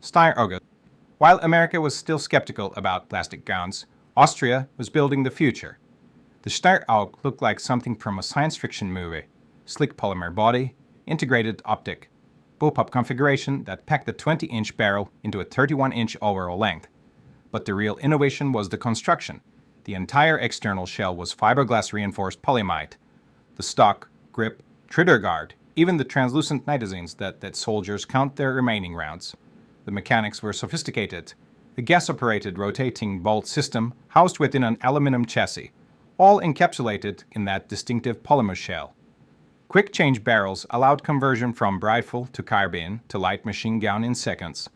Steyr AUG. While America was still skeptical about plastic guns, Austria was building the future. The Steyr AUG looked like something from a science fiction movie. Slick polymer body, integrated optic, bullpup configuration that packed the 20-inch barrel into a 31-inch overall length. But the real innovation was the construction. The entire external shell was fiberglass reinforced polyamide. The stock, grip, trigger guard, even the translucent magazines that soldiers count their remaining rounds. The mechanics were sophisticated. The gas-operated rotating bolt system housed within an aluminum chassis, all encapsulated in that distinctive polymer shell. Quick-change barrels allowed conversion from rifle to carbine to light machine gun in seconds.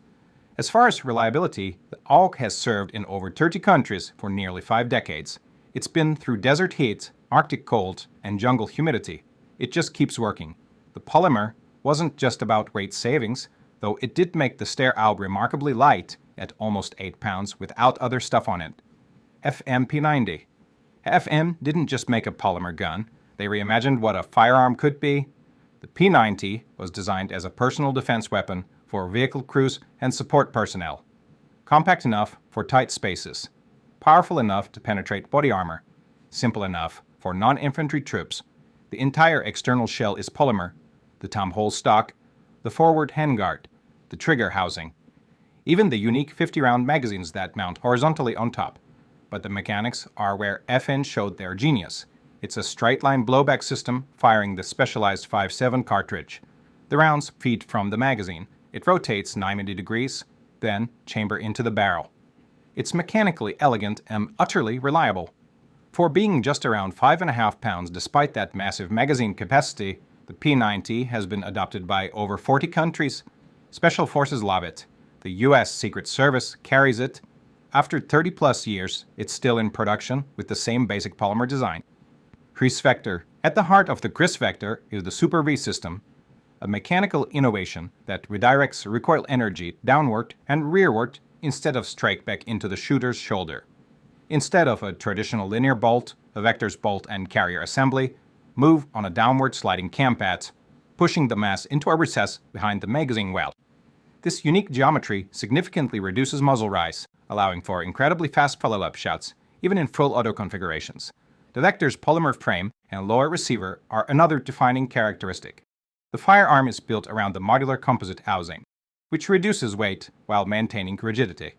As far as reliability, the AUG has served in over 30 countries for nearly 5 decades. It's been through desert heat, Arctic cold, and jungle humidity. It just keeps working. The polymer wasn't just about weight savings, though it did make the Steyr AUG remarkably light at almost 8 pounds without other stuff on it. FM P90. FM didn't just make a polymer gun, they reimagined what a firearm could be. The P90 was designed as a personal defense weapon for vehicle crews and support personnel. Compact enough for tight spaces, powerful enough to penetrate body armor, simple enough for non-infantry troops. The entire external shell is polymer, the tom hole stock, the forward handguard, the trigger housing, even the unique 50-round magazines that mount horizontally on top. But the mechanics are where FN showed their genius. It's a straight-line blowback system firing the specialized 5.7 cartridge. The rounds feed from the magazine. It rotates 90 degrees, then chamber into the barrel. It's mechanically elegant and utterly reliable. For being just around 5.5 pounds despite that massive magazine capacity, the P90 has been adopted by over 40 countries. Special forces love it. The US Secret Service carries it. After 30-plus years, it's still in production with the same basic polymer design. Kriss Vector. At the heart of the Kriss Vector is the Super V system, a mechanical innovation that redirects recoil energy downward and rearward instead of straight back into the shooter's shoulder. Instead of a traditional linear bolt, a Vector's bolt and carrier assembly move on a downward sliding cam pad, pushing the mass into a recess behind the magazine well. This unique geometry significantly reduces muzzle rise, allowing for incredibly fast follow-up shots, even in full auto configurations. The Vector's polymer frame and lower receiver are another defining characteristic. The firearm is built around the modular composite housing, which reduces weight while maintaining rigidity.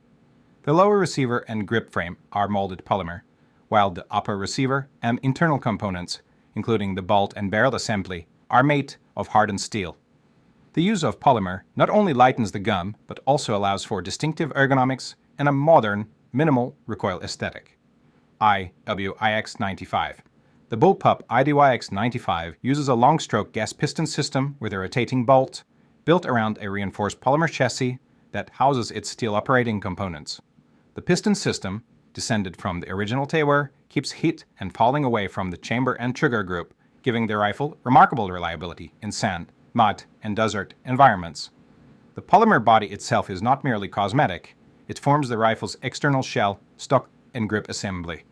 The lower receiver and grip frame are molded polymer, while the upper receiver and internal components, including the bolt and barrel assembly, are made of hardened steel. The use of polymer not only lightens the gun, but also allows for distinctive ergonomics and a modern, minimal recoil aesthetic. IWIX-95. The bullpup IDYX-95 uses a long-stroke gas piston system with a rotating bolt, built around a reinforced polymer chassis that houses its steel operating components. The piston system, descended from the original Taylor, keeps heat and falling away from the chamber and trigger group, giving the rifle remarkable reliability in sand, mud, and desert environments. The polymer body itself is not merely cosmetic. It forms the rifle's external shell, stock, and grip assembly,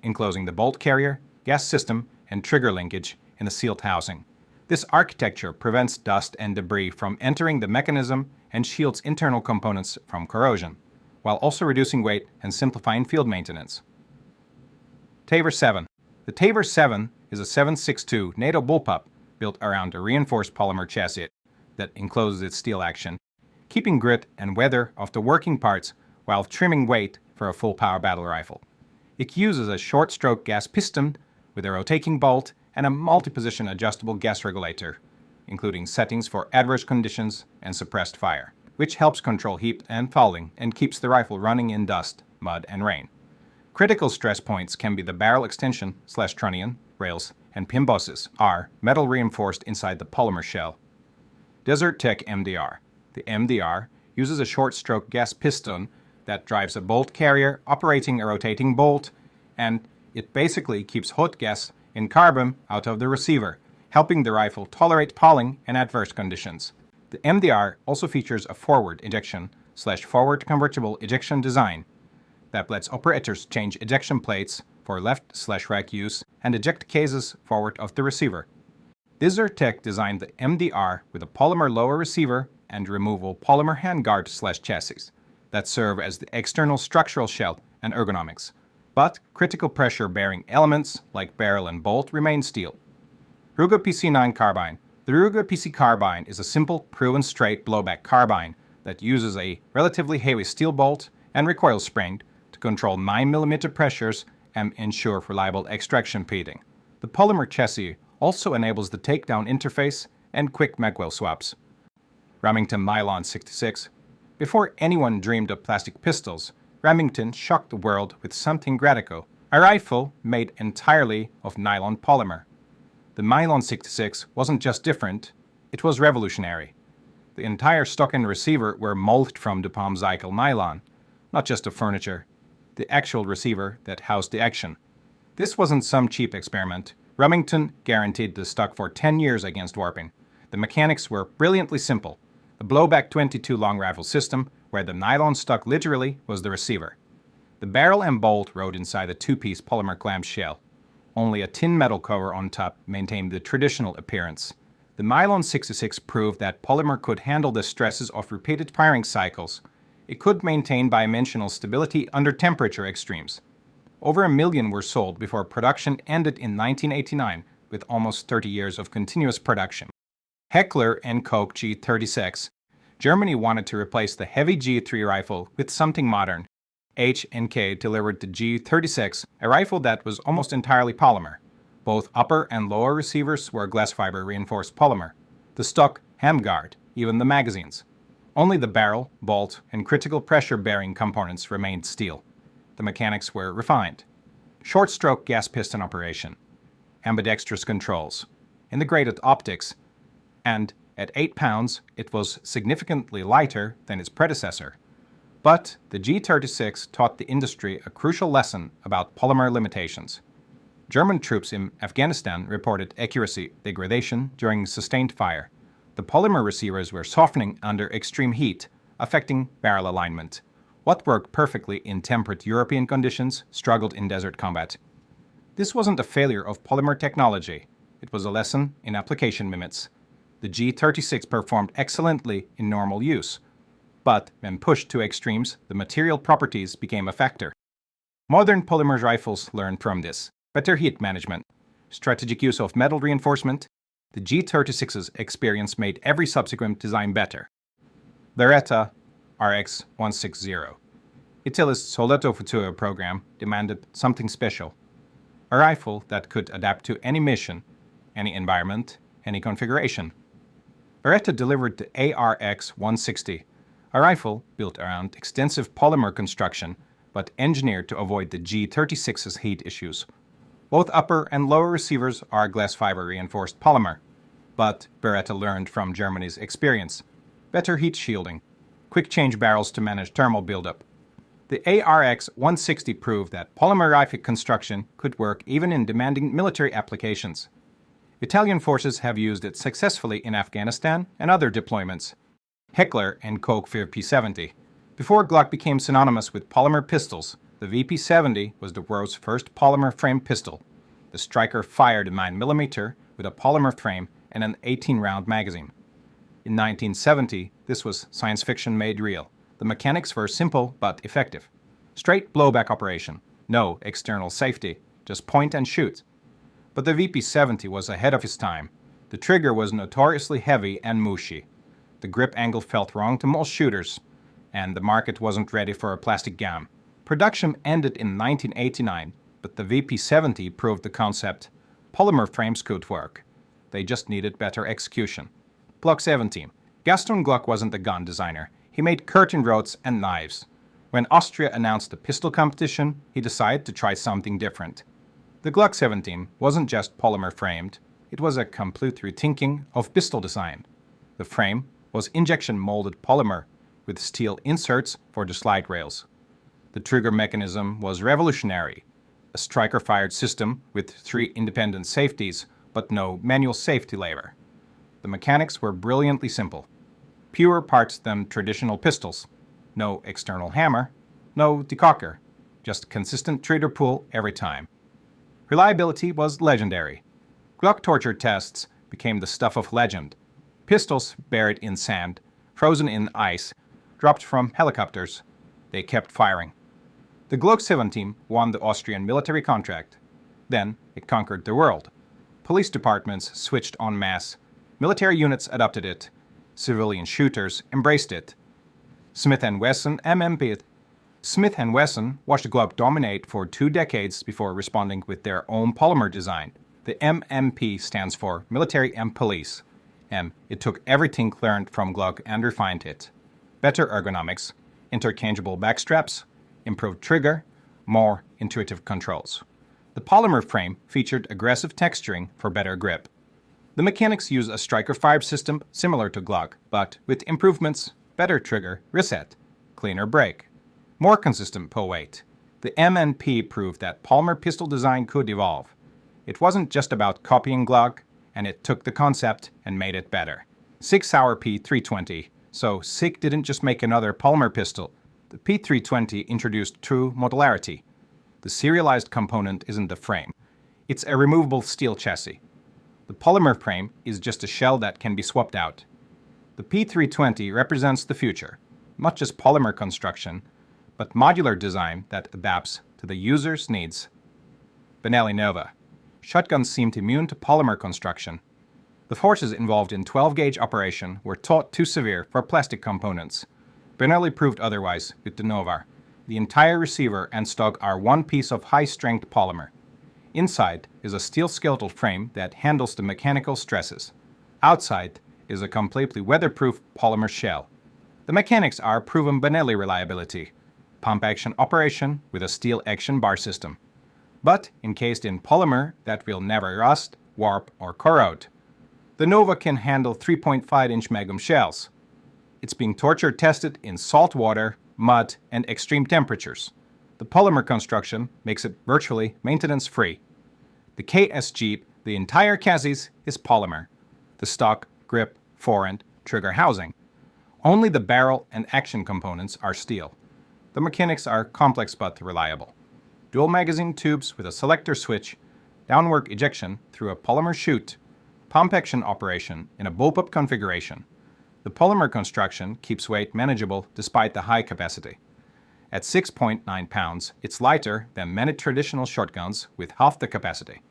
enclosing the bolt carrier, gas system, and trigger linkage in a sealed housing. This architecture prevents dust and debris from entering the mechanism and shields internal components from corrosion, while also reducing weight and simplifying field maintenance. Tabor 7. The Tabor 7 is a 7.62 NATO bullpup built around a reinforced polymer chassis that encloses its steel action, keeping grit and weather of the working parts while trimming weight for a full-power battle rifle. It uses a short-stroke gas piston with a rotating bolt and a multi-position adjustable gas regulator, including settings for adverse conditions and suppressed fire, which helps control heat and fouling and keeps the rifle running in dust, mud, and rain. Critical stress points can be the barrel extension / trunnion, rails, and pin bosses are metal reinforced inside the polymer shell. Desert Tech MDR. The MDR uses a short-stroke gas piston that drives a bolt carrier operating a rotating bolt, and it basically keeps hot gas in carbon out of the receiver, helping the rifle tolerate fouling and adverse conditions. The MDR also features a forward ejection / forward convertible ejection design that lets operators change ejection plates for left/right use and eject cases forward of the receiver. Desert Tech designed the MDR with a polymer lower receiver and removable polymer handguard/chassis that serve as the external structural shell and ergonomics. But critical pressure-bearing elements like barrel and bolt remain steel. Ruger PC9 carbine. The Ruger PC carbine is a simple, proven straight blowback carbine that uses a relatively heavy steel bolt and recoil spring to control 9mm pressures and ensure reliable extraction petting. The polymer chassis also enables the takedown interface and quick magwell swaps. Remington Nylon 66. Before anyone dreamed of plastic pistols, Remington shocked the world with something radical, a rifle made entirely of nylon polymer. The Nylon 66 wasn't just different, it was revolutionary. The entire stock and receiver were molded from DuPont Zykel nylon, not just the furniture, the actual receiver that housed the action. This wasn't some cheap experiment. Remington guaranteed the stock for 10 years against warping. The mechanics were brilliantly simple. A blowback 22 long rifle system where the nylon stock literally was the receiver. The barrel and bolt rode inside a two-piece polymer clamshell. Only a tin metal cover on top maintained the traditional appearance. The Nylon 66 proved that polymer could handle the stresses of repeated firing cycles. It could maintain bidimensional stability under temperature extremes. Over 1 million were sold before production ended in 1989 with almost 30 years of continuous production. Heckler & Koch G36. Germany wanted to replace the heavy G3 rifle with something modern. H&K delivered the G36, a rifle that was almost entirely polymer. Both upper and lower receivers were glass fiber reinforced polymer. The stock, handguard, even the magazines. Only the barrel, bolt, and critical pressure-bearing components remained steel. The mechanics were refined. Short-stroke gas piston operation. Ambidextrous controls. Integrated optics. And at 8 pounds, it was significantly lighter than its predecessor. But the G36 taught the industry a crucial lesson about polymer limitations. German troops in Afghanistan reported accuracy degradation during sustained fire. The polymer receivers were softening under extreme heat, affecting barrel alignment. What worked perfectly in temperate European conditions struggled in desert combat. This wasn't a failure of polymer technology. It was a lesson in application limits. The G36 performed excellently in normal use. But when pushed to extremes, the material properties became a factor. Modern polymer rifles learned from this. Better heat management, strategic use of metal reinforcement. The G36's experience made every subsequent design better. Beretta RX 160. Italy's Soldato Futuro program demanded something special. A rifle that could adapt to any mission, any environment, any configuration. Beretta delivered the ARX 160, a rifle built around extensive polymer construction but engineered to avoid the G36's heat issues. Both upper and lower receivers are glass fiber reinforced polymer, but Beretta learned from Germany's experience. Better heat shielding, quick change barrels to manage thermal buildup. The ARX 160 proved that polymer rifle construction could work even in demanding military applications. Italian forces have used it successfully in Afghanistan and other deployments. Heckler & Koch VP70. Before Glock became synonymous with polymer pistols, the VP70 was the world's first polymer frame pistol. The striker fired a 9mm with a polymer frame and an 18-round magazine. In 1970, this was science fiction made real. The mechanics were simple but effective. Straight blowback operation, no external safety, just point and shoot. But the VP70 was ahead of its time. The trigger was notoriously heavy and mushy. The grip angle felt wrong to most shooters, and the market wasn't ready for a plastic gun. Production ended in 1989, but the VP70 proved the concept. Polymer frames could work. They just needed better execution. Glock 17. Gaston Glock wasn't a gun designer. He made curtain rods and knives. When Austria announced the pistol competition, he decided to try something different. The Glock 17 wasn't just polymer framed. It was a complete rethinking of pistol design. The frame was injection molded polymer with steel inserts for the slide rails. The trigger mechanism was revolutionary. A striker-fired system with 3 independent safeties, but no manual safety lever. The mechanics were brilliantly simple. Fewer parts than traditional pistols. No external hammer, no decocker, just consistent trigger pull every time. Reliability was legendary. Glock torture tests became the stuff of legend. Pistols buried in sand, frozen in ice, dropped from helicopters. They kept firing. The Glock 17 won the Austrian military contract. Then it conquered the world. Police departments switched en masse. Military units adopted it. Civilian shooters embraced it. Smith & Wesson MMP'd. Smith & Wesson watched the Glock dominate for 2 decades before responding with their own polymer design. The MMP stands for Military and Police. It took everything learned from Glock and refined it. Better ergonomics, interchangeable backstraps, improved trigger, more intuitive controls. The polymer frame featured aggressive texturing for better grip. The mechanics use a striker fiber system similar to Glock, but with improvements, better trigger, reset, cleaner break, more consistent pull weight. The MNP proved that polymer pistol design could evolve. It wasn't just about copying Glock, and it took the concept and made it better. SIG Sauer P320. So SIG didn't just make another polymer pistol. The P320 introduced true modularity. The serialized component isn't the frame. It's a removable steel chassis. The polymer frame is just a shell that can be swapped out. The P320 represents the future, not just polymer construction, but modular design that adapts to the user's needs. Benelli Nova. Shotguns seemed immune to polymer construction. The forces involved in 12-gauge operation were thought too severe for plastic components. Benelli proved otherwise with the Nova. The entire receiver and stock are one piece of high-strength polymer. Inside is a steel skeletal frame that handles the mechanical stresses. Outside is a completely weatherproof polymer shell. The mechanics are proven Benelli reliability. Pump action operation with a steel action bar system, but encased in polymer that will never rust, warp, or corrode. The Nova can handle 3.5-inch Magnum shells. It's being torture tested in salt water, mud, and extreme temperatures. The polymer construction makes it virtually maintenance-free. The KSG, the entire chassis, is polymer. The stock, grip, forend, trigger housing. Only the barrel and action components are steel. The mechanics are complex but reliable. Dual magazine tubes with a selector switch, downward ejection through a polymer chute, pump action operation in a bullpup configuration. The polymer construction keeps weight manageable despite the high capacity. At 6.9 pounds, it's lighter than many traditional shotguns with half the capacity.